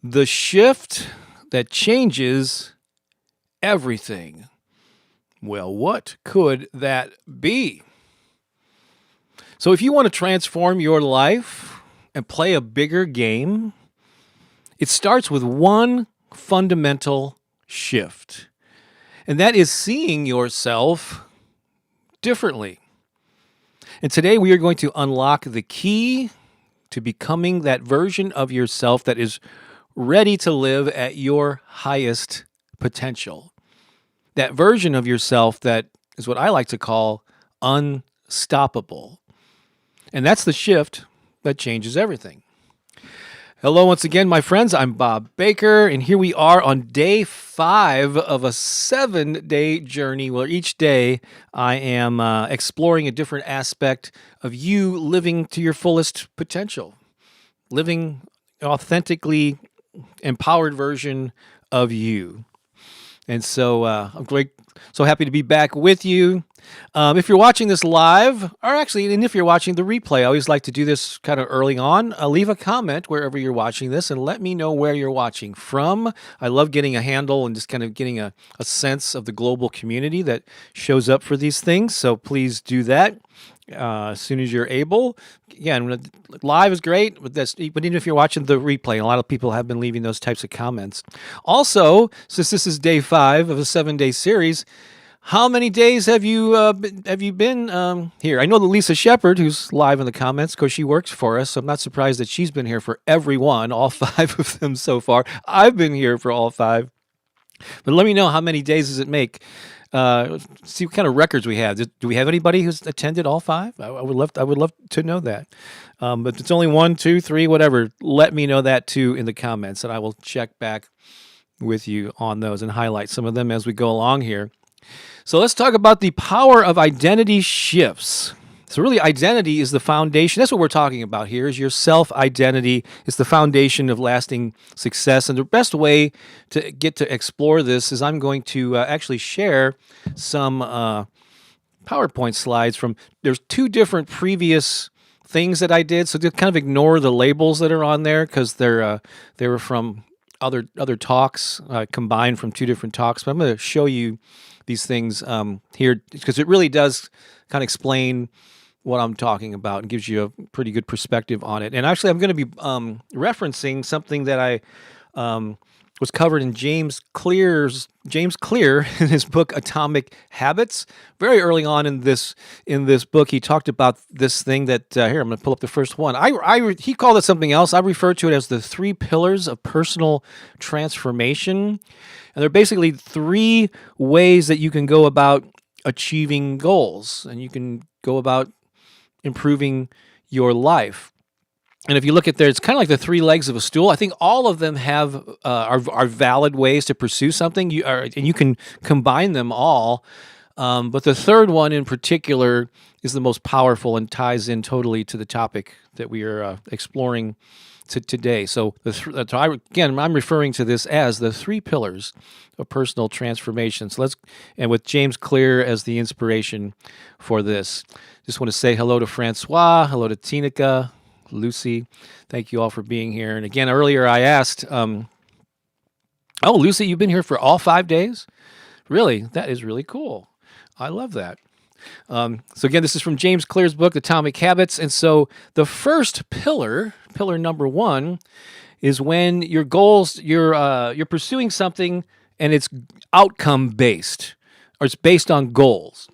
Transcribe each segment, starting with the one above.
The shift that changes everything. Well, what could that be? So, if you want to transform your life and play a bigger game, it starts with one fundamental shift, and that is seeing yourself differently. And today we are going to unlock the key to becoming that version of yourself that is ready to live at your highest potential. That version of yourself that is what I like to call unstoppable. And that's the shift that changes everything. Hello, once again, my friends. I'm Bob Baker, and here we are on day 5 of a 7-day journey where each day I am exploring a different aspect of you living to your fullest potential, living an authentically empowered version of you. And so I'm so happy to be back with you. If you're watching this live, or actually, and if you're watching the replay, I always like to do this kind of early on. Leave a comment wherever you're watching this and let me know where you're watching from. I love getting a handle and just kind of getting a sense of the global community that shows up for these things. So please do that as soon as you're able. Again, live is great, but even if you're watching the replay, a lot of people have been leaving those types of comments. Also, since this is day 5 of a 7-day series, how many days have you been here? I know that Lisa Shepard, who's live in the comments, because she works for us, so I'm not surprised that she's been here for everyone, all 5 of them so far. I've been here for all 5. But let me know, how many days does it make? See what kind of records we have. Do we have anybody who's attended all 5? I would love to know that. But if it's only 1, 2, 3, whatever, let me know that too in the comments, and I will check back with you on those and highlight some of them as we go along here. So let's talk about the power of identity shifts. So really, identity is the foundation. That's what we're talking about here, is your self-identity. It's the foundation of lasting success. And the best way to get to explore this is I'm going to actually share some PowerPoint slides from, there's 2 different previous things that I did. So just kind of ignore the labels that are on there because they were from other talks, combined from 2 different talks. But I'm going to show you these things here because it really does kind of explain what I'm talking about and gives you a pretty good perspective on it. And actually, I'm going to be referencing something that I was covered in James Clear in his book Atomic Habits. Very early on in this book, he talked about this thing that here I'm going to pull up the first one. He called it something else. I refer to it as the 3 pillars of personal transformation, and they're basically 3 ways that you can go about achieving goals, and you can go about improving your life. And if you look at there, it's kind of like the 3 legs of a stool. I think all of them have are valid ways to pursue something. And you can combine them all. But the third one in particular is the most powerful and ties in totally to the topic that we are exploring today. So again, I'm referring to this as the 3 pillars of personal transformation. So and with James Clear as the inspiration for this. Just want to say hello to Francois, hello to Tinica, Lucy. Thank you all for being here. And again, earlier I asked, Lucy, you've been here for all 5 days? Really? That is really cool. I love that. So again, this is from James Clear's book, Atomic Habits. And so the first pillar number 1, is when your goals, you're pursuing something and it's outcome based, or it's based on goals.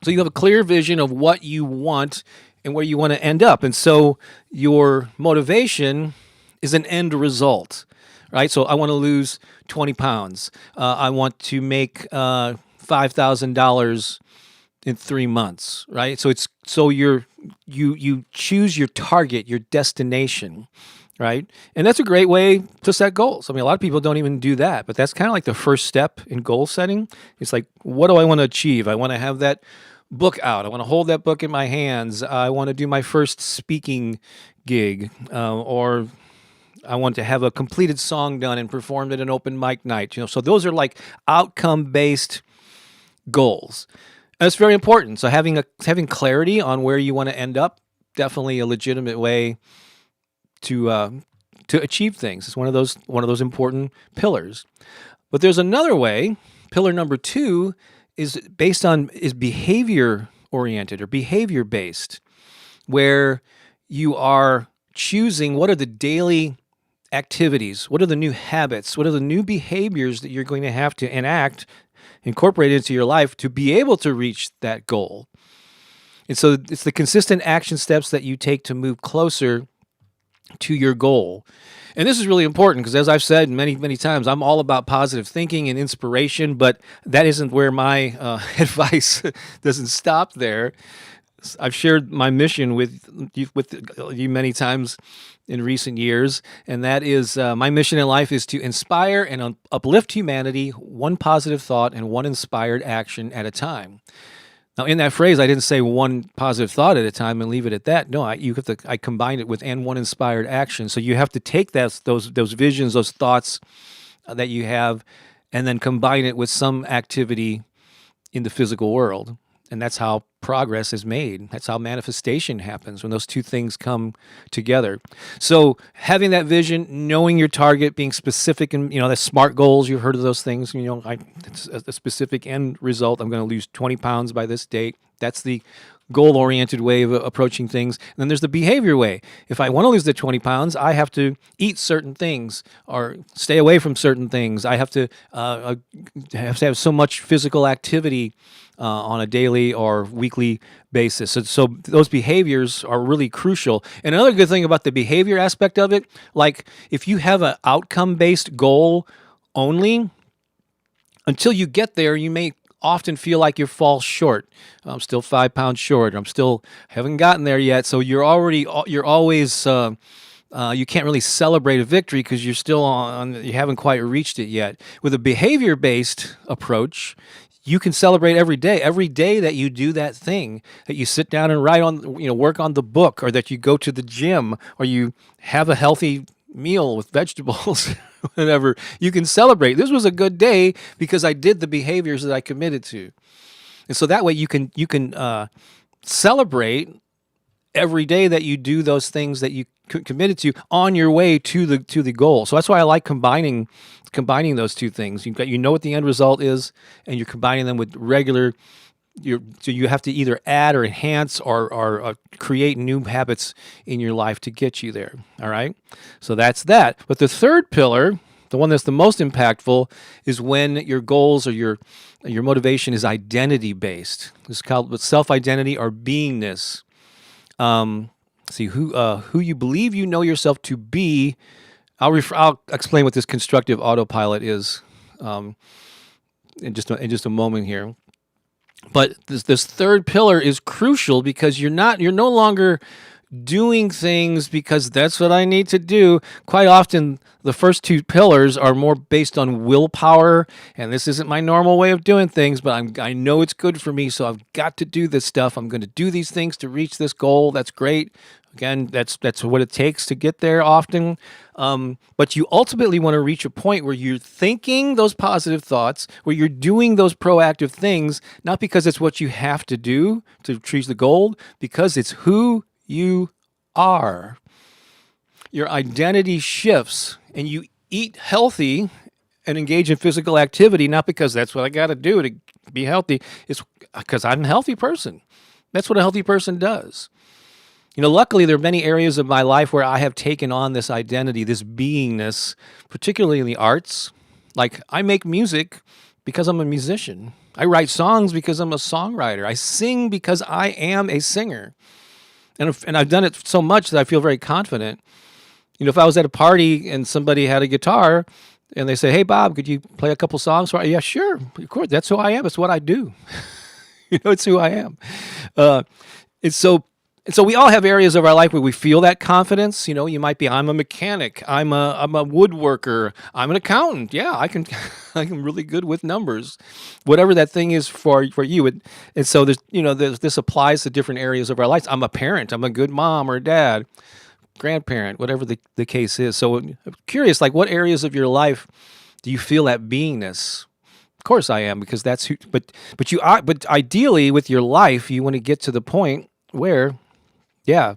So you have a clear vision of what you want and where you want to end up. And so your motivation is an end result, right? So I want to lose 20 pounds. I want to make $5,000 in 3 months, right? So you choose your target, your destination, right? And that's a great way to set goals. I mean, a lot of people don't even do that, but that's kind of like the first step in goal setting. It's like, what do I want to achieve? I want to have that book out. I want to hold that book in my hands. I want to do my first speaking gig, or I want to have a completed song done and performed at an open mic night. So those are like outcome-based goals. That's very important. So having clarity on where you want to end up, definitely a legitimate way to to achieve things. It's one of those important pillars. But there's another way. Pillar number 2 is behavior oriented or behavior based, where you are choosing what are the daily activities, what are the new habits, what are the new behaviors that you're going to have to incorporate into your life to be able to reach that goal. And so it's the consistent action steps that you take to move closer to your goal. And this is really important because, as I've said many, many times, I'm all about positive thinking and inspiration, but that isn't where my advice doesn't stop there. I've shared my mission with you many times in recent years, and that is my mission in life is to inspire and uplift humanity one positive thought and one inspired action at a time. Now, in that phrase, I didn't say one positive thought at a time and leave it at that. No, I combined it with and one inspired action. So you have to take those visions, those thoughts that you have, and then combine it with some activity in the physical world. And that's how progress is made. That's how manifestation happens, when those two things come together. So having that vision, knowing your target, being specific, and the SMART goals, you've heard of those things. It's a specific end result. I'm going to lose 20 pounds by this date. That's the goal-oriented way of approaching things. And then there's the behavior way. If I want to lose the 20 pounds, I have to eat certain things or stay away from certain things. I have to have so much physical activity on a daily or weekly basis. So those behaviors are really crucial. And another good thing about the behavior aspect of it, like if you have an outcome-based goal only, until you get there, you may often feel like you fall short. I'm still 5 pounds short. Haven't gotten there yet. So you're always you can't really celebrate a victory because you haven't quite reached it yet. With a behavior-based approach, you can celebrate every day that you do that thing, that you sit down and work on the book, or that you go to the gym, or you have a healthy meal with vegetables, whatever. You can celebrate. This was a good day because I did the behaviors that I committed to. And so that way you can celebrate every day that you do those things that you committed to on your way to the goal. So that's why I like combining those two things. You know what the end result is, and you're combining them with regular. So you have to either add or enhance or create new habits in your life to get you there. All right. So that's that. But the third pillar, the one that's the most impactful, is when your goals or your motivation is identity based. It's called self-identity or beingness. See who you believe you know yourself to be. I'll explain what this constructive autopilot is in just a moment here. But this third pillar is crucial because you're no longer doing things because that's what I need to do. Quite often, the first two pillars are more based on willpower, and this isn't my normal way of doing things, but I know it's good for me, so I've got to do this stuff. I'm going to do these things to reach this goal. That's great. Again, that's what it takes to get there often. But you ultimately want to reach a point where you're thinking those positive thoughts, where you're doing those proactive things, not because it's what you have to do to reach the goal, because it's who you are. Your identity shifts, and you eat healthy and engage in physical activity, not because that's what I got to do to be healthy. It's because I'm a healthy person. That's what a healthy person does. Luckily, there are many areas of my life where I have taken on this identity, this beingness, particularly in the arts. Like, I make music because I'm a musician. I write songs because I'm a songwriter. I sing because I am a singer. And I've done it so much that I feel very confident. If I was at a party and somebody had a guitar and they say, "Hey, Bob, could you play a couple songs for me?" Yeah, sure. Of course. That's who I am. It's what I do. It's who I am. And so we all have areas of our life where we feel that confidence. You might be, I'm a mechanic, I'm a woodworker, I'm an accountant. Yeah, I'm really good with numbers, whatever that thing is for you. And so this applies to different areas of our lives. I'm a parent, I'm a good mom or dad, grandparent, whatever the case is. So I'm curious, like, what areas of your life do you feel that beingness? Of course I am, because that's who. But ideally with your life, you want to get to the point where. Yeah.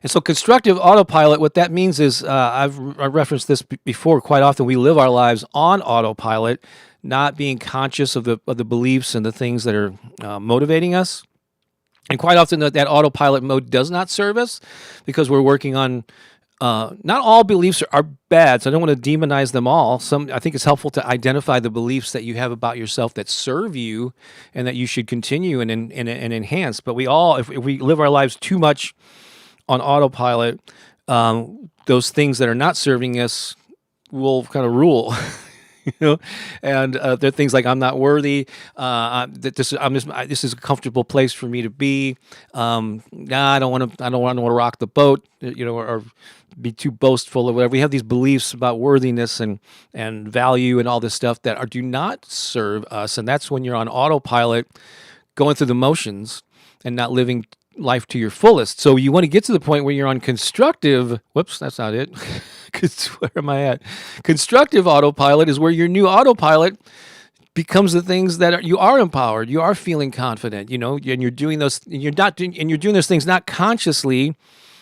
And so constructive autopilot, what that means is, I referenced this before quite often. We live our lives on autopilot, not being conscious of the beliefs and the things that are motivating us. And quite often that autopilot mode does not serve us because we're working on. Not all beliefs are bad, so I don't want to demonize them all. I think it's helpful to identify the beliefs that you have about yourself that serve you and that you should continue and enhance. But if we live our lives too much on autopilot, those things that are not serving us will kind of rule. And there are things like I'm not worthy. This is a comfortable place for me to be. I don't want to rock the boat. Or be too boastful or whatever. We have these beliefs about worthiness and value and all this stuff that do not serve us, and that's when you're on autopilot, going through the motions and not living life to your fullest. So you want to get to the point where you're on constructive. Whoops, that's not it. Where am I at? Constructive autopilot is where your new autopilot becomes the things that you are empowered. You are feeling confident. And you're doing those. You're doing those things not consciously,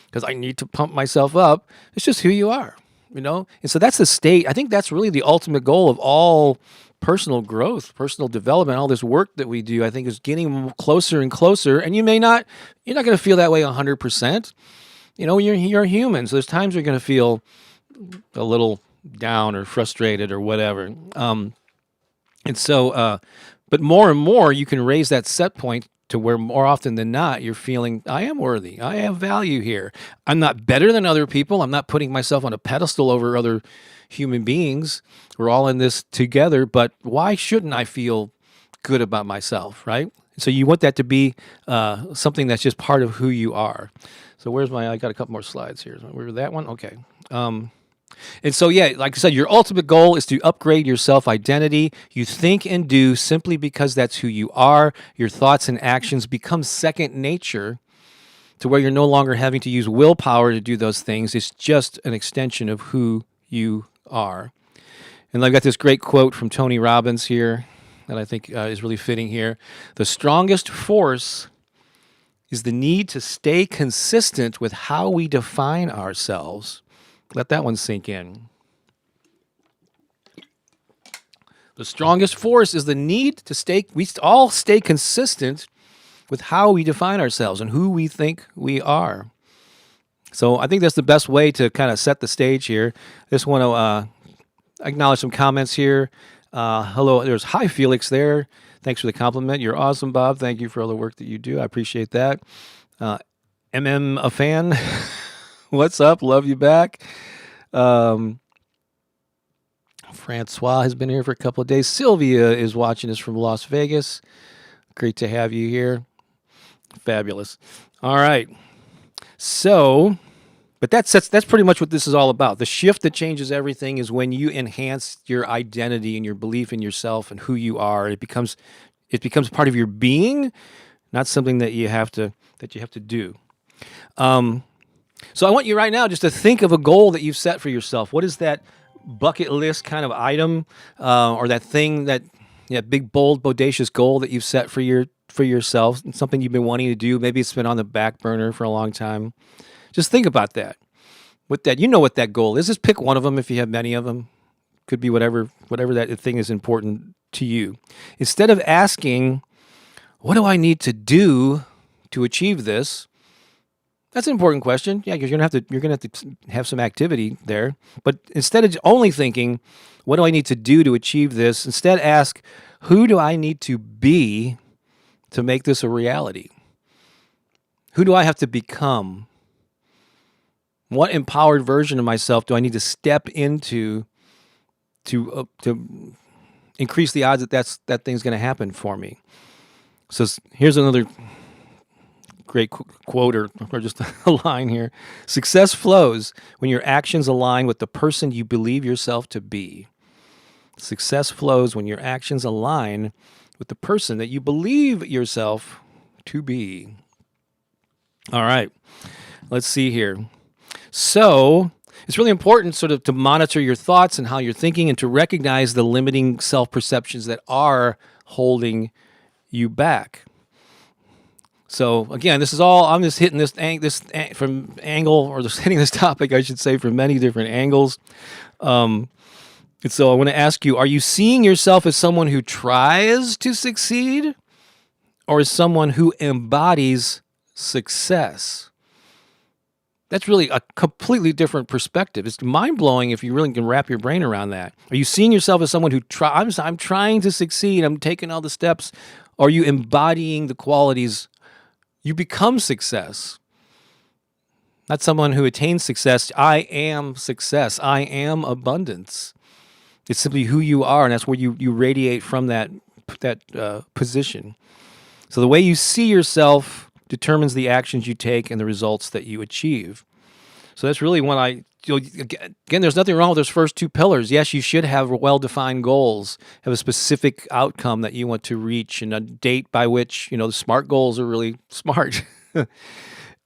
because I need to pump myself up. It's just who you are. And so that's the state. I think that's really the ultimate goal of all personal growth, personal development, all this work that we do, I think is getting closer and closer. And you're not going to feel that way 100%. You're human. So there's times you're going to feel a little down or frustrated or whatever. But more and more you can raise that set point to where more often than not, you're feeling, I am worthy. I have value here. I'm not better than other people. I'm not putting myself on a pedestal over other human beings. We're all in this together, but why shouldn't I feel good about myself, right? So you want that to be something that's just part of who you are. So I got a couple more slides here. Where that one? Okay. And so, like I said, your ultimate goal is to upgrade your self-identity. You think and do simply because that's who you are. Your thoughts and actions become second nature to where you're no longer having to use willpower to do those things. It's just an extension of who you are. And I've got this great quote from Tony Robbins here that I think is really fitting here. The strongest force is the need to stay consistent with how we define ourselves. Let that one sink in. The strongest force is the need to we all stay consistent with how we define ourselves and who we think we are. So I think that's the best way to kind of set the stage here. Just want to acknowledge some comments here. Hello, there's hi Felix there. Thanks for the compliment. You're awesome, Bob. Thank you for all the work that you do. I appreciate that. a fan. What's up? Love you back. Francois has been here for a couple of days. Sylvia is watching us from Las Vegas. Great to have you here. Fabulous. All right. So, but that's pretty much what this is all about. The shift that changes everything is when you enhance your identity and your belief in yourself and who you are. It becomes part of your being, not something that you have to do. So I want you right now just to think of a goal that you've set for yourself. What is that bucket list kind of item, or that thing big, bold, bodacious goal that you've set for yourself? Something you've been wanting to do. Maybe it's been on the back burner for a long time. Just think about that. What that goal is. Just pick one of them if you have many of them. Could be whatever that thing is important to you. Instead of asking, what do I need to do to achieve this? That's an important question. Yeah, because you're gonna have to have some activity there. But instead of only thinking, what do I need to do to achieve this? Instead ask, who do I need to be to make this a reality? Who do I have to become? What empowered version of myself do I need to step into to increase the odds that thing's going to happen for me? So here's another great quote or just a line here. Success flows when your actions align with the person you believe yourself to be. Success flows when your actions align with the person that you believe yourself to be. All right, let's see here. So it's really important sort of to monitor your thoughts and how you're thinking and to recognize the limiting self-perceptions that are holding you back. So again, this is all I'm just hitting from angle, or just hitting this topic, I should say, from many different angles. And so I want to ask you: are you seeing yourself as someone who tries to succeed, or as someone who embodies success? That's really a completely different perspective. It's mind blowing if you really can wrap your brain around that. Are you seeing yourself as someone who I'm trying to succeed, I'm taking all the steps? Or are you embodying the qualities? You become success. Not someone who attains success. I am success. I am abundance. It's simply who you are, and that's where you radiate from that position. So the way you see yourself determines the actions you take and the results that you achieve. So that's really when again, there's nothing wrong with those first two pillars. Yes, you should have well-defined goals, have a specific outcome that you want to reach, and a date by which, the SMART goals are really smart.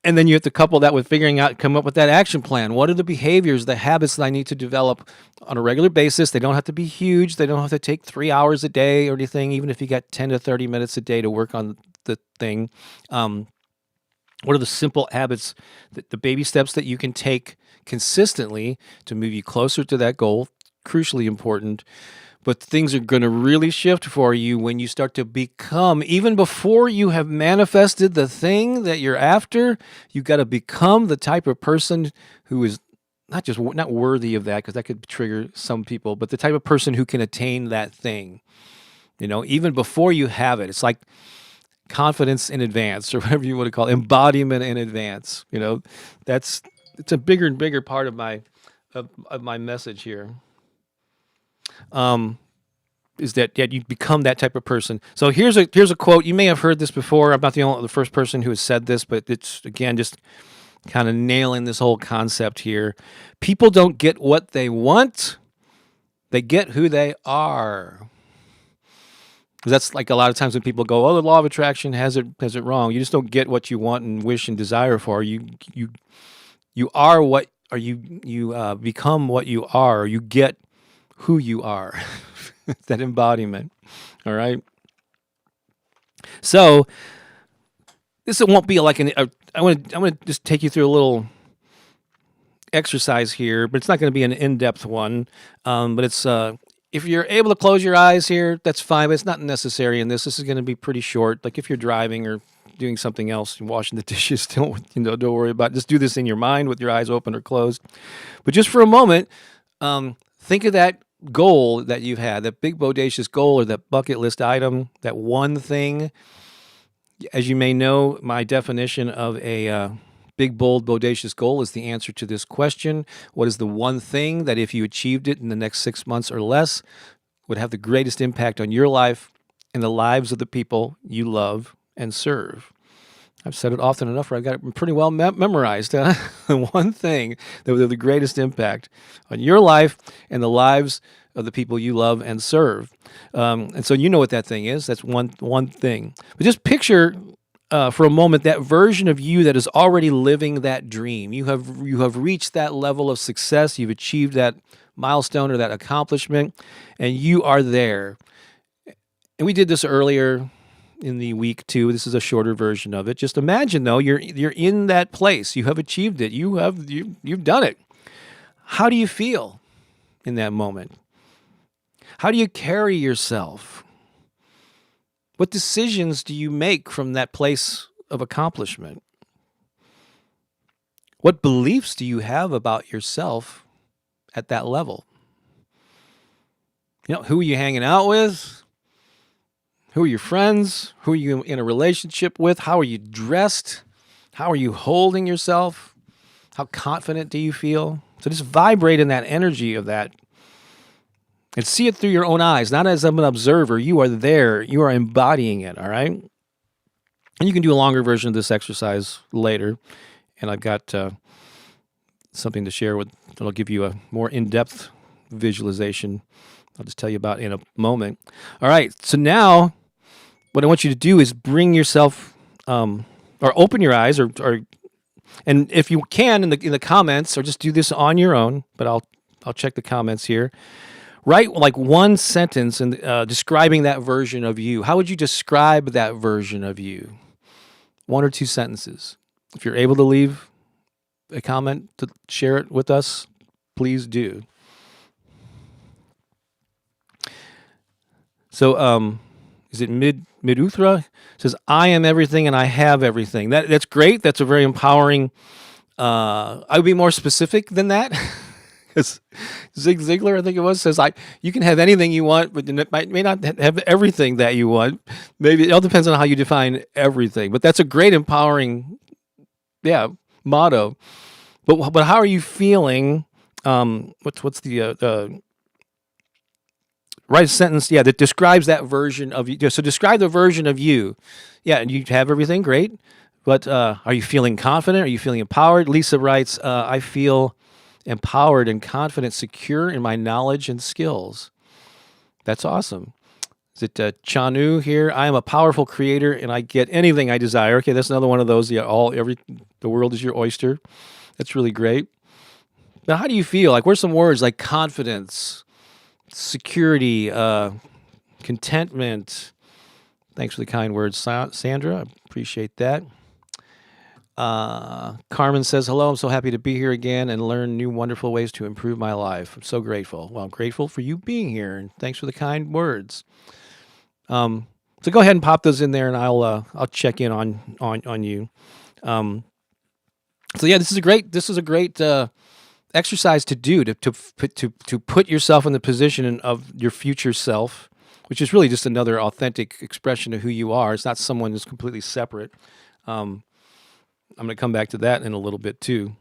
And then you have to couple that with come up with that action plan. What are the behaviors, the habits that I need to develop on a regular basis? They don't have to be huge. They don't have to take 3 hours a day or anything, even if you got 10 to 30 minutes a day to work on the thing. What are the simple habits, the baby steps that you can take consistently to move you closer to that goal? Crucially important. But things are going to really shift for you when you start to become, even before you have manifested the thing that you're after, you got to become the type of person who is not worthy of that, because that could trigger some people, but the type of person who can attain that thing, even before you have it. It's like confidence in advance, or whatever you want to call it, embodiment in advance. It's a bigger and bigger part of my message here. Is that you become that type of person. So here's a quote. You may have heard this before. I'm not the first person who has said this, but it's, again, just kind of nailing this whole concept here. People don't get what they want; they get who they are. Because that's like a lot of times when people go, "Oh, the law of attraction has it wrong." You just don't get what you want and wish and desire for. You are what, or you become what you are. Or you get who you are. That embodiment. All right. So this won't be like I want to just take you through a little exercise here, but it's not going to be an in-depth one. But it's if you're able to close your eyes here, that's fine. But it's not necessary in this. This is going to be pretty short. Like if you're driving or doing something else, washing the dishes, don't worry about it. Just do this in your mind with your eyes open or closed. But just for a moment, think of that goal that you've had, that big bodacious goal, or that bucket list item, that one thing. As you may know, my definition of a big, bold, bodacious goal is the answer to this question. What is the one thing that, if you achieved it in the next 6 months or less, would have the greatest impact on your life and the lives of the people you love and serve? I've said it often enough where I got it pretty well memorized. The one thing that would have the greatest impact on your life and the lives of the people you love and serve. And so you know what that thing is. That's one thing. But just picture for a moment that version of you that is already living that dream. You have reached that level of success. You've achieved that milestone or that accomplishment, and you are there. And we did this earlier in the week too. This is a shorter version of it. Just imagine, though, you're in that place. You have achieved it. You've done it. How do you feel in that moment? How do you carry yourself? What decisions do you make from that place of accomplishment? What beliefs do you have about yourself at that level? Who are you hanging out with? Who are your friends? Who are you in a relationship with? How are you dressed? How are you holding yourself? How confident do you feel? So just vibrate in that energy of that and see it through your own eyes, not as an observer. You are there. You are embodying it, all right? And you can do a longer version of this exercise later, and I've got something to share that'll give you a more in-depth visualization I'll just tell you about in a moment. All right, so now what I want you to do is bring yourself, or open your eyes, or and if you can in the comments, or just do this on your own. But I'll check the comments here. Write like one sentence and describing that version of you. How would you describe that version of you? 1 or 2 sentences. If you're able to leave a comment to share it with us, please do. So, is it Miduthra? It says, I am everything and I have everything. That's great. That's a very empowering. I would be more specific than that. Because Zig Ziglar, I think it was, says, you can have anything you want, but it may not have everything that you want. Maybe it all depends on how you define everything. But that's a great empowering, motto. But how are you feeling? What's the write a sentence, that describes that version of you. So describe the version of you. Yeah, and you have everything, great. But are you feeling confident? Are you feeling empowered? Lisa writes, I feel empowered and confident, secure in my knowledge and skills. That's awesome. Is it Chanu here? I am a powerful creator and I get anything I desire. Okay, that's another one of those. Yeah, the world is your oyster. That's really great. Now, how do you feel? Like, where's some words like confidence, security, contentment? Thanks for the kind words, Sandra. I appreciate that. Carmen says, hello, I'm so happy to be here again and learn new wonderful ways to improve my life. I'm so grateful. Well, I'm grateful for you being here, and thanks for the kind words. So go ahead and pop those in there, and I'll check in on you. So yeah, this is a great exercise to do to put yourself in the position of your future self, which is really just another authentic expression of who you are. It's not someone who's completely separate. I'm going to come back to that in a little bit too.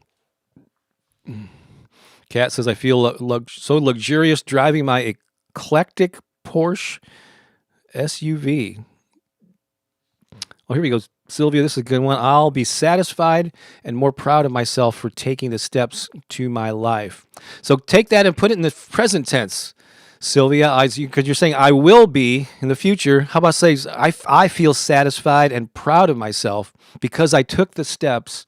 Kat says, I feel so luxurious driving my eclectic Porsche SUV. Oh, here we go. Sylvia, this is a good one. I'll be satisfied and more proud of myself for taking the steps to my life. So take that and put it in the present tense, Sylvia, because you're saying I will be in the future. How about say I feel satisfied and proud of myself because I took the steps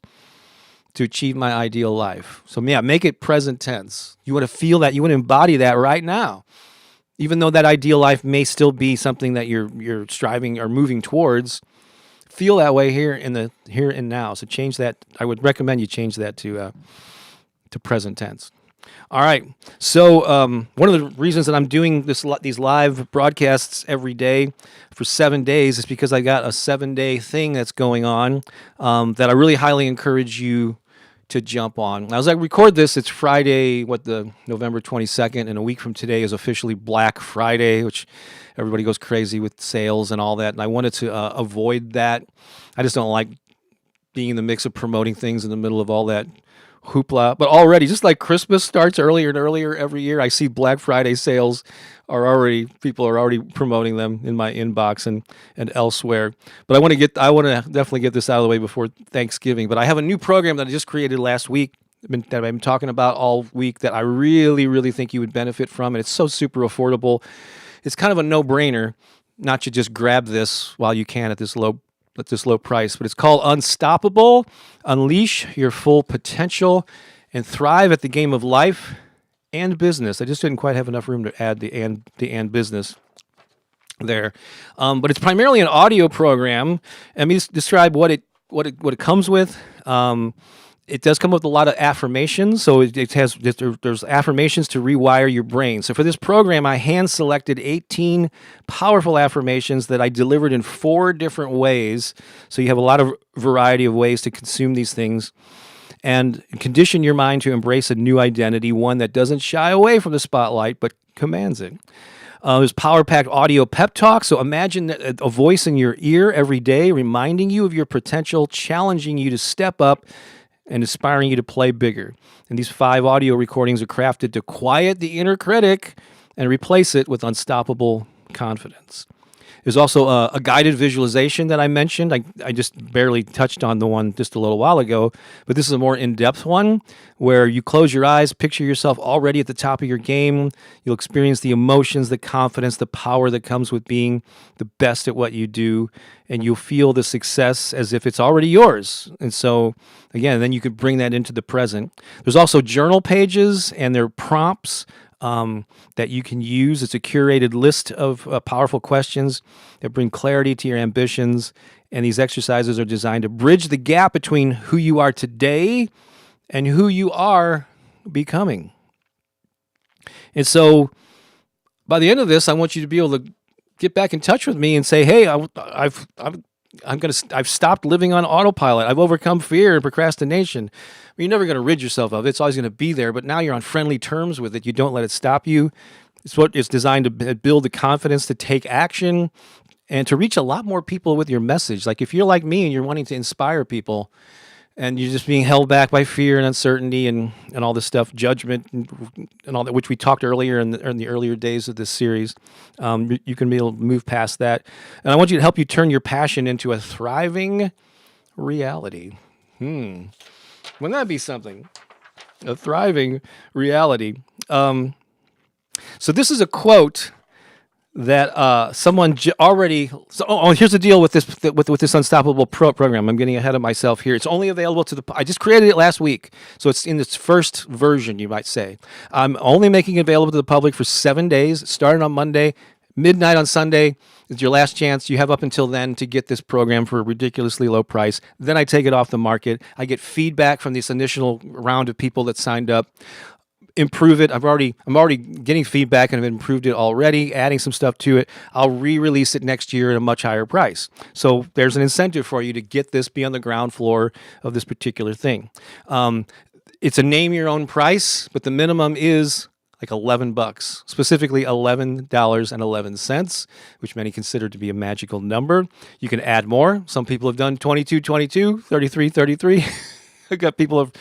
to achieve my ideal life. So yeah, make it present tense. You want to feel that. You want to embody that right now. Even though that ideal life may still be something that you're striving or moving towards, feel that way here and now. So change that. I would recommend you change that to present tense. All right. So one of the reasons that I'm doing these live broadcasts every day for 7 days is because I got a 7-day thing that's going on that I really highly encourage you to jump on. Now, as I record this, it's Friday, November 22nd, and a week from today is officially Black Friday, which everybody goes crazy with sales and all that. And I wanted to avoid that. I just don't like being in the mix of promoting things in the middle of all that hoopla. But already, just like Christmas starts earlier and earlier every year, I see Black Friday sales people are already promoting them in my inbox and elsewhere. But I want to definitely get this out of the way before Thanksgiving. But I have a new program that I just created last week that I've been talking about all week that I really, really think you would benefit from. And it's so super affordable. It's kind of a no-brainer not to just grab this while you can at this low price, but it's called Unstoppable. Unleash your full potential and thrive at the game of life and business. I just didn't quite have enough room to add the and business there, but it's primarily an audio program. Let me just describe what it comes with. It does come with a lot of affirmations. So there's affirmations to rewire your brain. So for this program, I hand-selected 18 powerful affirmations that I delivered in 4 different ways. So you have a lot of variety of ways to consume these things and condition your mind to embrace a new identity, one that doesn't shy away from the spotlight, but commands it. There's power-packed audio pep talk. So imagine a voice in your ear every day, reminding you of your potential, challenging you to step up, and inspiring you to play bigger. And these 5 audio recordings are crafted to quiet the inner critic and replace it with unstoppable confidence. There's also a guided visualization that I mentioned. I just barely touched on the one just a little while ago, but this is a more in-depth one where you close your eyes, picture yourself already at the top of your game. You'll experience the emotions, the confidence, the power that comes with being the best at what you do, and you'll feel the success as if it's already yours. And so, again, then you could bring that into the present. There's also journal pages, and there are prompts that you can use. It's a curated list of powerful questions that bring clarity to your ambitions And these exercises are designed to bridge the gap between who you are today and who you are becoming. And so by the end of this, I want you to be able to get back in touch with me and say, hey, I've stopped living on autopilot. I've overcome fear and procrastination. You're never going to rid yourself of it. It's always going to be there, but now you're on friendly terms with it. You don't let it stop you. It's what it's designed to build the confidence to take action and to reach a lot more people with your message. Like if you're like me and you're wanting to inspire people and you're just being held back by fear and uncertainty and all this stuff, judgment and all that, which we talked earlier in the earlier days of this series, you can be able to move past that. And I want you to help you turn your passion into a thriving reality. Wouldn't that be something? A thriving reality. So this is a quote that someone already. So, here's the deal with this with this Unstoppable program. I'm getting ahead of myself here. It's only available to the. I just created it last week, so it's in its first version, you might say. I'm only making it available to the public for 7 days. Starting on Monday, midnight on Sunday is your last chance. You have up until then to get this program for a ridiculously low price. Then I take it off the market. I get feedback from this initial round of people that signed up. Improve it. I'm already getting feedback and I've improved it already, adding some stuff to it. I'll re-release it next year at a much higher price. So there's an incentive for you to get this, be on the ground floor of this particular thing. It's a name your own price, but the minimum is like $11, specifically $11.11, which many consider to be a magical number. You can add more. Some people have done 22, 22, 33, 33. I got people have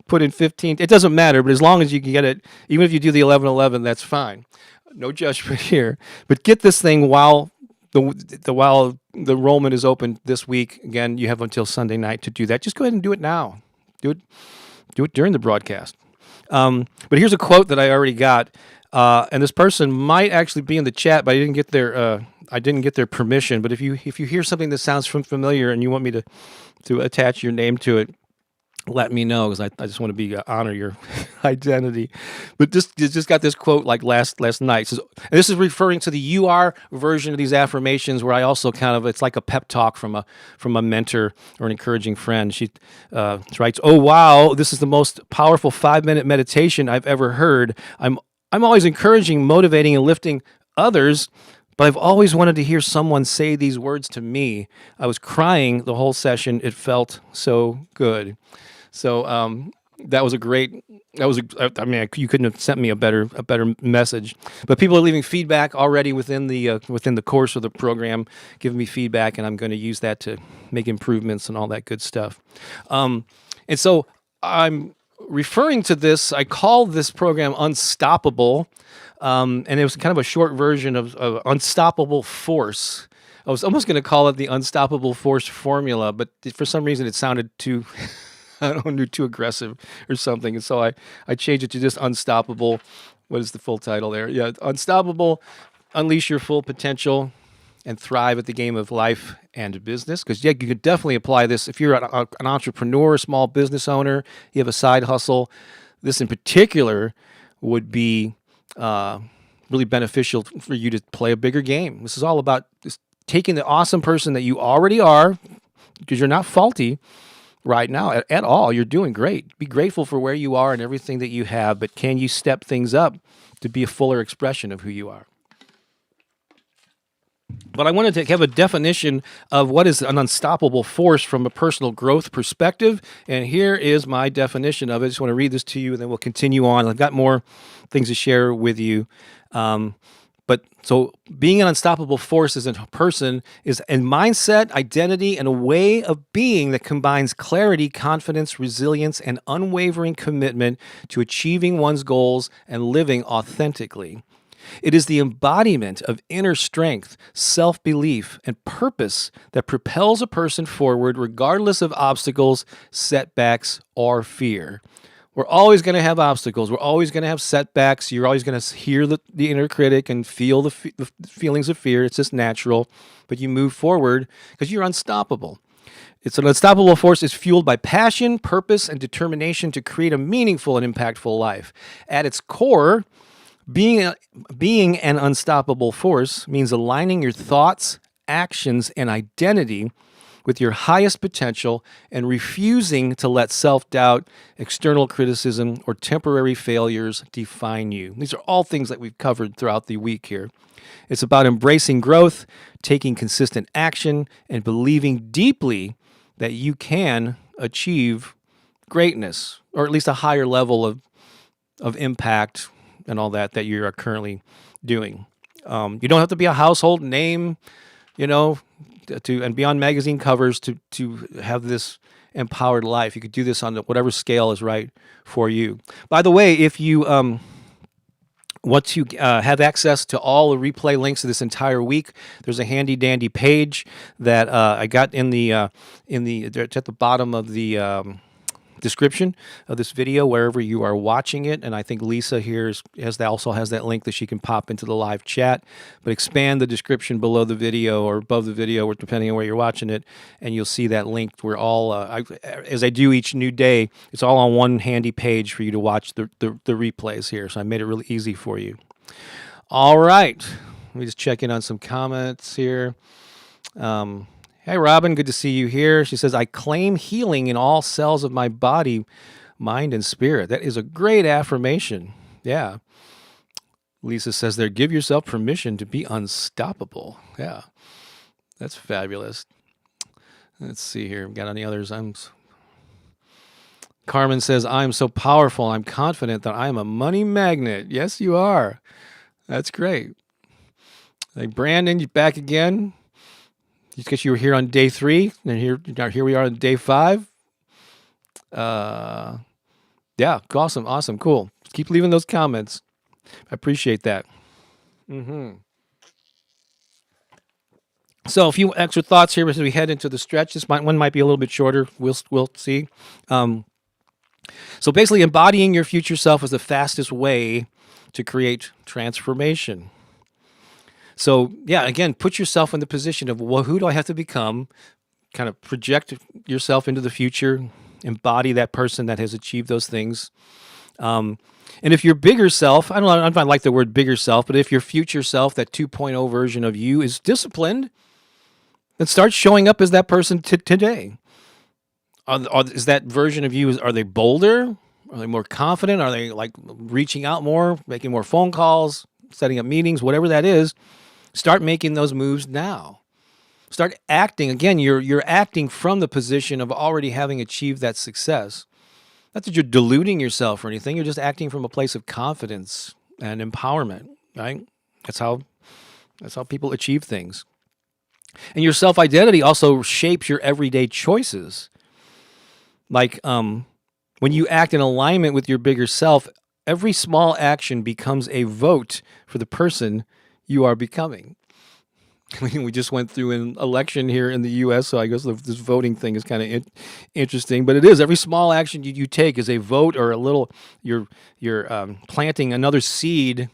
put in 15. It doesn't matter, but as long as you can get it, even if you do the 11-11, that's fine. No judgment here. But get this thing while the enrollment is open this week. Again, you have until Sunday night to do that. Just go ahead and do it now. Do it during the broadcast. But here's a quote that I already got, and this person might actually be in the chat, but I didn't get their permission. But if you hear something that sounds familiar and you want me to attach your name to it, let me know, because I just want to honor your identity. But just got this quote like last night. And this is referring to the "You Are" version of these affirmations, where I also it's like a pep talk from a mentor or an encouraging friend. She writes, "Oh wow, this is the most powerful 5-minute meditation I've ever heard. I'm always encouraging, motivating, and lifting others. But I've always wanted to hear someone say these words to me. I was crying the whole session. It felt so good." So that was you couldn't have sent me a better message. But people are leaving feedback already within the course of the program, giving me feedback, and I'm going to use that to make improvements and all that good stuff. And so I'm referring to this. I call this program Unstoppable. And it was kind of a short version of Unstoppable Force. I was almost going to call it the Unstoppable Force Formula, but for some reason it sounded too, too aggressive or something. And so I changed it to just Unstoppable. What is the full title there? Yeah, Unstoppable, Unleash Your Full Potential and Thrive at the Game of Life and Business. Because you could definitely apply this if you're an entrepreneur, a small business owner, you have a side hustle. This in particular would be really beneficial for you to play a bigger game. This is all about just taking the awesome person that you already are, because you're not faulty right now at all. You're doing great. Be grateful for where you are and everything that you have, but can you step things up to be a fuller expression of who you are? But I wanted to have a definition of what is an unstoppable force from a personal growth perspective, and here is my definition of it. I just want to read this to you, and then we'll continue on. I've got more things to share with you. But so being an unstoppable force as a person is a mindset, identity, and a way of being that combines clarity, confidence, resilience, and unwavering commitment to achieving one's goals and living authentically. It is the embodiment of inner strength, self-belief, and purpose that propels a person forward regardless of obstacles, setbacks, or fear. We're always going to have obstacles. We're always going to have setbacks. You're always going to hear the inner critic and feel the feelings of fear. It's just natural. But you move forward because you're unstoppable. It's an unstoppable force is fueled by passion, purpose, and determination to create a meaningful and impactful life. At its core, being an unstoppable force means aligning your thoughts, actions, and identity with your highest potential and refusing to let self-doubt, external criticism, or temporary failures define you. These are all things that we've covered throughout the week here. It's about embracing growth, taking consistent action, and believing deeply that you can achieve greatness, or at least a higher level of impact and all that you are currently doing. You don't have to be a household name, and be on magazine covers to have this empowered life. You could do this on whatever scale is right for you. By the way, if you want to have access to all the replay links of this entire week, there's a handy dandy page that I got at the bottom of the description of this video, wherever you are watching it. And I think Lisa here also has that link that she can pop into the live chat. But expand the description below the video or above the video, or depending on where you're watching it, and you'll see that link. We're all, as I do each new day, it's all on one handy page for you to watch the replays here. So I made it really easy for you. All right, let me just check in on some comments here. Hey, Robin, good to see you here. She says, I claim healing in all cells of my body, mind, and spirit. That is a great affirmation. Yeah. Lisa says there, give yourself permission to be unstoppable. Yeah, that's fabulous. Let's see here. Got any others? Carmen says, I'm so powerful. I'm confident that I am a money magnet. Yes, you are. That's great. Hey, Brandon, you back again? Because you were here on day 3, and here we are on day 5. Yeah, awesome, cool. Keep leaving those comments. I appreciate that. So a few extra thoughts here as we head into the stretch. This one might be a little bit shorter. We'll see. So basically, embodying your future self is the fastest way to create transformation. So, yeah, again, put yourself in the position of, well, who do I have to become? Kind of project yourself into the future, embody that person that has achieved those things. And if your bigger self, I don't know if I like the word bigger self, but if your future self, that 2.0 version of you, is disciplined, then start showing up as that person today. Is that version of you, are they bolder? Are they more confident? Are they like reaching out more, making more phone calls, setting up meetings, whatever that is? Start making those moves now. Start acting. Again, you're acting from the position of already having achieved that success. Not that you're deluding yourself or anything. You're just acting from a place of confidence and empowerment, right? That's how people achieve things. And your self-identity also shapes your everyday choices. Like when you act in alignment with your bigger self, every small action becomes a vote for the person you are becoming. We just went through an election here in the U.S., so I guess this voting thing is kind of interesting. But it is, every small action you take is a vote, or a little, you're planting another seed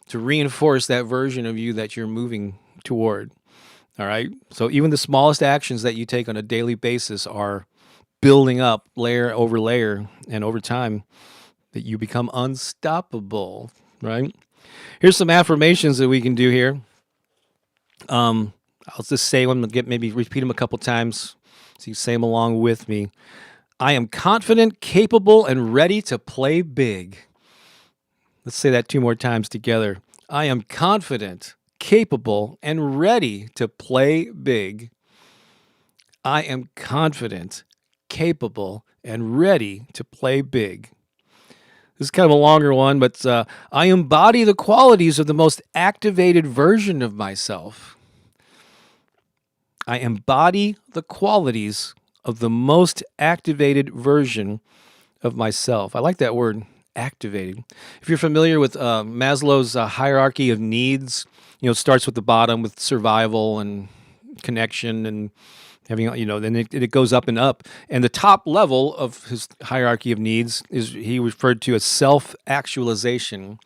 to reinforce that version of you that you're moving toward. All right? So even the smallest actions that you take on a daily basis are building up layer over layer, and over time that you become unstoppable, right? Here's some affirmations that we can do here. I'll just say them, maybe repeat them a couple times so you say them along with me. I am confident, capable, and ready to play big. Let's say that 2 more times together. I am confident, capable, and ready to play big. I am confident, capable, and ready to play big. This is kind of a longer one, but I embody the qualities of the most activated version of myself. I embody the qualities of the most activated version of myself. I like that word, activated. If you're familiar with Maslow's hierarchy of needs, it starts with the bottom with survival and connection and having, then it goes up and up. And the top level of his hierarchy of needs is he referred to as self-actualization.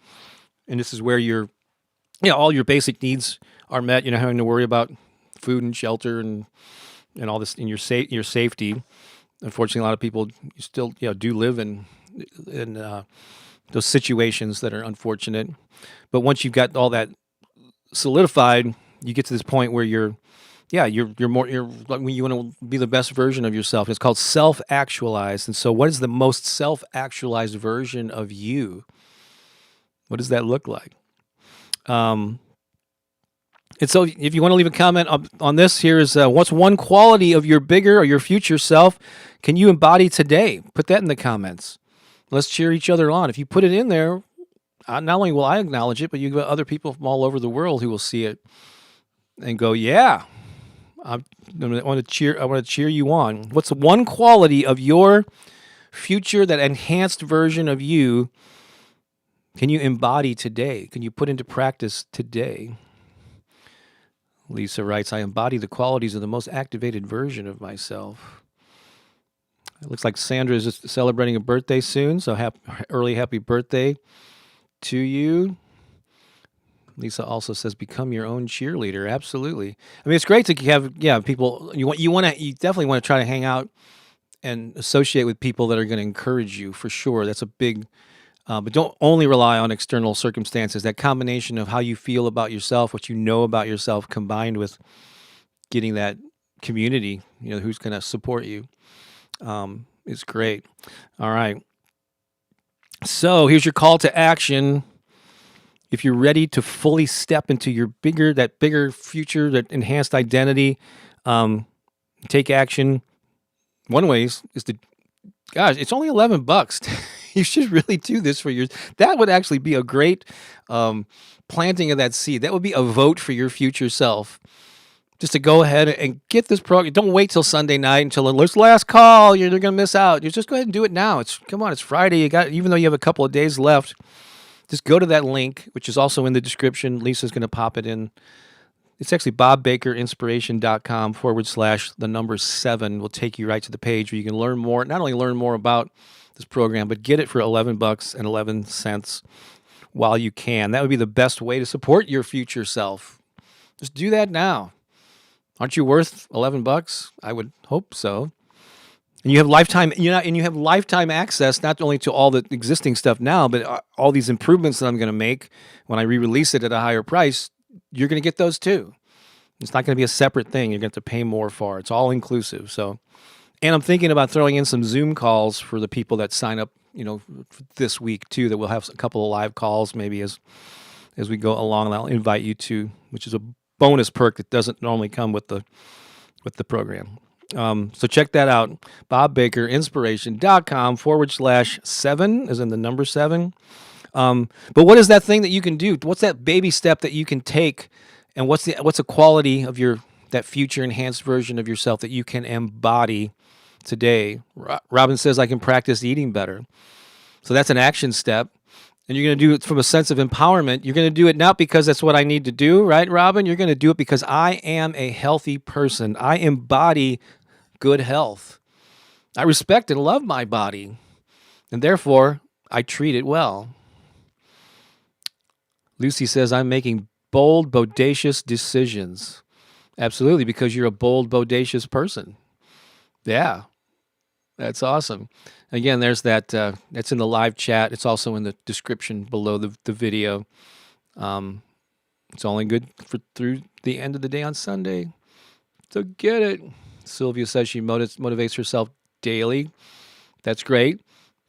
And this is where all your basic needs are met. You're not having to worry about food and shelter and all this in your safety. Unfortunately, a lot of people still do live in those situations that are unfortunate. But once you've got all that solidified, you get to this point where you're yeah, you're like when you want to be the best version of yourself. It's called self-actualized. And so what is the most self-actualized version of you? What does that look like? Um, and so if you want to leave a comment on this, here is what's one quality of your bigger or your future self can you embody today? Put that in the comments. Let's cheer each other on. If you put it in there, not only will I acknowledge it, but you got other people from all over the world who will see it and go, "Yeah, I want to cheer. I want to cheer you on." What's the one quality of your future, that enhanced version of you, can you embody today? Can you put into practice today? Lisa writes, "I embody the qualities of the most activated version of myself." It looks like Sandra is just celebrating a birthday soon, so early happy birthday to you. Lisa also says, "Become your own cheerleader." Absolutely. I mean, it's great to have people. You definitely want to try to hang out and associate with people that are going to encourage you for sure. That's a big. But don't only rely on external circumstances. That combination of how you feel about yourself, what you know about yourself, combined with getting that community, who's going to support you, is great. All right. So here's your call to action. If you're ready to fully step into your bigger future, that enhanced identity, take action. One way is to, gosh, it's only $11. You should really do this for yours. That would actually be a great planting of that seed. That would be a vote for your future self. Just to go ahead and get this program. Don't wait till Sunday night until it's last call. You're going to miss out. You just go ahead and do it now. Come on, it's Friday. Even though you have a couple of days left, just go to that link, which is also in the description. Lisa's going to pop it in. It's actually bobbakerinspiration.com/7 will take you right to the page where you can learn more. Not only learn more about this program, but get it for $11.11 while you can. That would be the best way to support your future self. Just do that now. Aren't you worth $11? I would hope so. And you have lifetime, lifetime access not only to all the existing stuff now, but all these improvements that I'm going to make when I re-release it at a higher price. You're going to get those too. It's not going to be a separate thing. You're going to have to pay more for. It's all inclusive. So, and I'm thinking about throwing in some Zoom calls for the people that sign up, this week too. That we'll have a couple of live calls maybe as we go along. And I'll invite you to, which is a bonus perk that doesn't normally come with the program. So check that out. bobbakerinspiration.com/7 as in the number 7. But what is that thing that you can do? What's that baby step that you can take? And what's a quality of that future enhanced version of yourself that you can embody today? Robin says, "I can practice eating better." So that's an action step. And you're going to do it from a sense of empowerment. You're going to do it not because that's what I need to do, right, Robin? You're going to do it because I am a healthy person. I embody good health. I respect and love my body, and therefore I treat it well. Lucy says, "I'm making bold, bodacious decisions." Absolutely, because you're a bold, bodacious person. Yeah, that's awesome. Again, there's that. That's in the live chat. It's also in the description below the video. It's only good through the end of the day on Sunday. So get it. Sylvia says she motivates herself daily. That's great.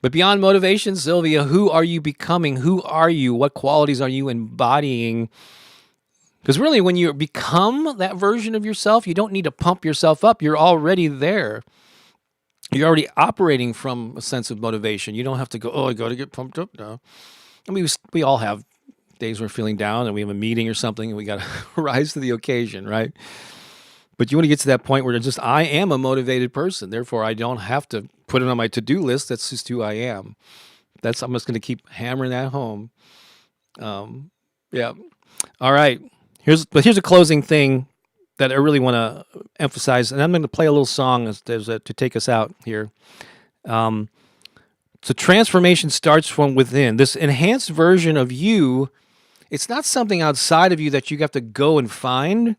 But beyond motivation, Sylvia, who are you becoming? Who are you? What qualities are you embodying? Because really, when you become that version of yourself, you don't need to pump yourself up. You're already there. You're already operating from a sense of motivation. You don't have to go, "Oh, I got to get pumped up now." I mean, we all have days we're feeling down and we have a meeting or something and we got to rise to the occasion, right? But you want to get to that point where I am a motivated person. Therefore, I don't have to put it on my to-do list. That's just who I am. I'm just going to keep hammering that home. Yeah. All right. Here's a closing thing that I really want to emphasize, and I'm going to play a little song to take us out here. So transformation starts from within. This enhanced version of you, it's not something outside of you that you have to go and find.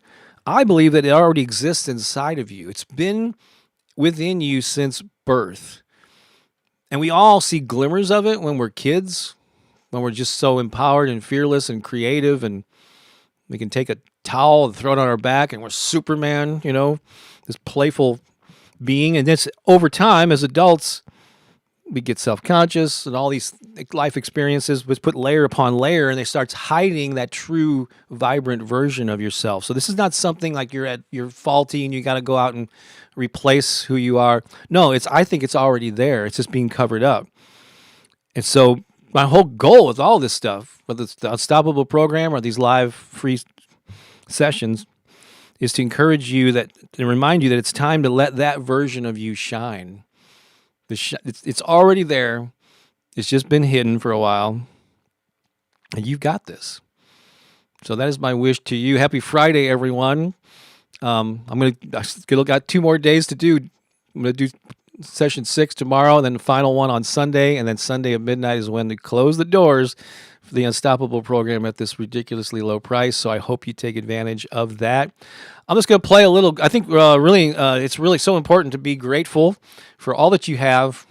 I believe that it already exists inside of you. It's been within you since birth. And we all see glimmers of it when we're kids, when we're just so empowered and fearless and creative, and we can take a towel and throw it on our back, and we're Superman, this playful being. And this over time, as adults, we get self-conscious, and all these life experiences was put layer upon layer, and they starts hiding that true vibrant version of yourself. So this is not something like you're faulty and you got to go out and replace who you are. No, I think it's already there. It's just being covered up. And so my whole goal with all this stuff, whether it's the Unstoppable program or these live free sessions, is to encourage you to remind you that it's time to let that version of you shine. It's already there. It's just been hidden for a while. And you've got this. So that is my wish to you. Happy Friday, everyone. I still got 2 more days to do. I'm going to do session 6 tomorrow, and then the final one on Sunday. And then Sunday at midnight is when they close the doors for the Unstoppable program at this ridiculously low price. So I hope you take advantage of that. I'm just going to play a little. I think it's really so important to be grateful for all that you have.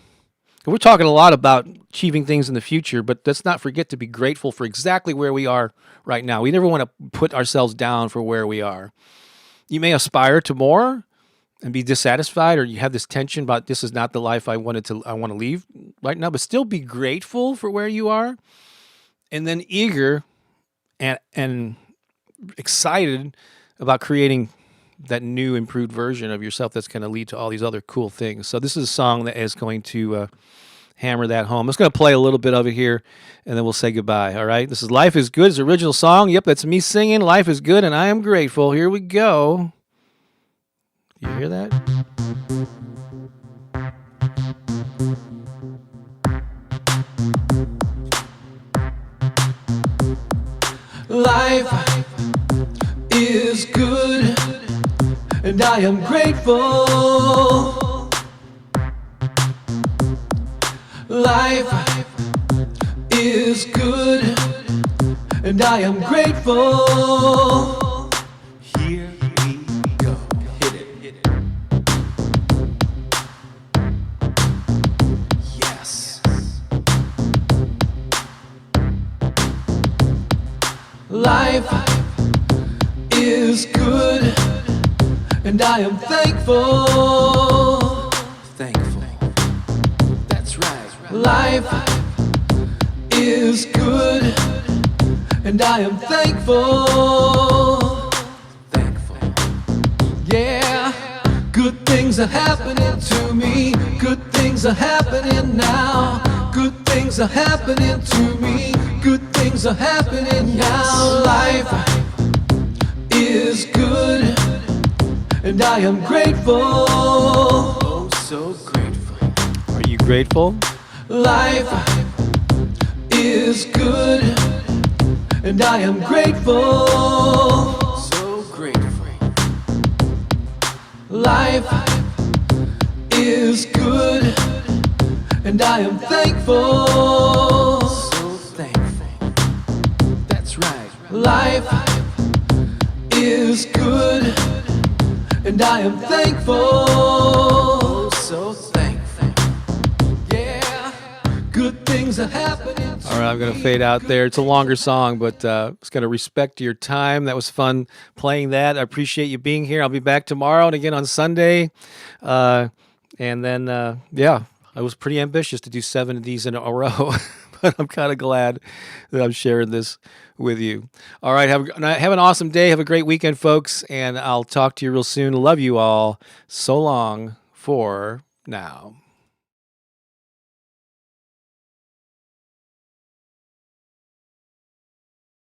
We're talking a lot about achieving things in the future, but let's not forget to be grateful for exactly where we are right now. We never want to put ourselves down for where we are. You may aspire to more and be dissatisfied, or you have this tension about this is not the life I want to leave right now, but still be grateful for where you are, and then eager and excited about creating that new improved version of yourself that's going to lead to all these other cool things. So this is a song that is going to hammer that home. I'm just going to play a little bit of it here, and then we'll say goodbye, all right? This is Life is Good. It's the original song. Yep, that's me singing. Life is good, and I am grateful. Here we go. You hear that? Life is good, and I am grateful. Life is good, and I am grateful. Here we go. Hit it. Yes. Life is good, and I am thankful. Thankful. That's right. Life is good, and I am thankful. Thankful. Yeah. Good things are happening to me. Good things are happening now. Good things are happening to me. Good things are happening now. Life is good, and I am grateful. Oh, so grateful. Are you grateful? Life is good, and I am grateful. So grateful. Life is good, and I am thankful. So thankful. That's right. Life is good, and I am thankful. So thankful. Yeah. Good things are happening. All right, I'm going to fade out there. It's a longer song, but it's going to respect your time. That was fun playing that. I appreciate you being here. I'll be back tomorrow and again on Sunday. And then, I was pretty ambitious to do 7 of these in a row, but I'm kind of glad that I'm sharing this with you. All right, have an awesome day. Have a great weekend, folks, and I'll talk to you real soon. Love you all. So long for now.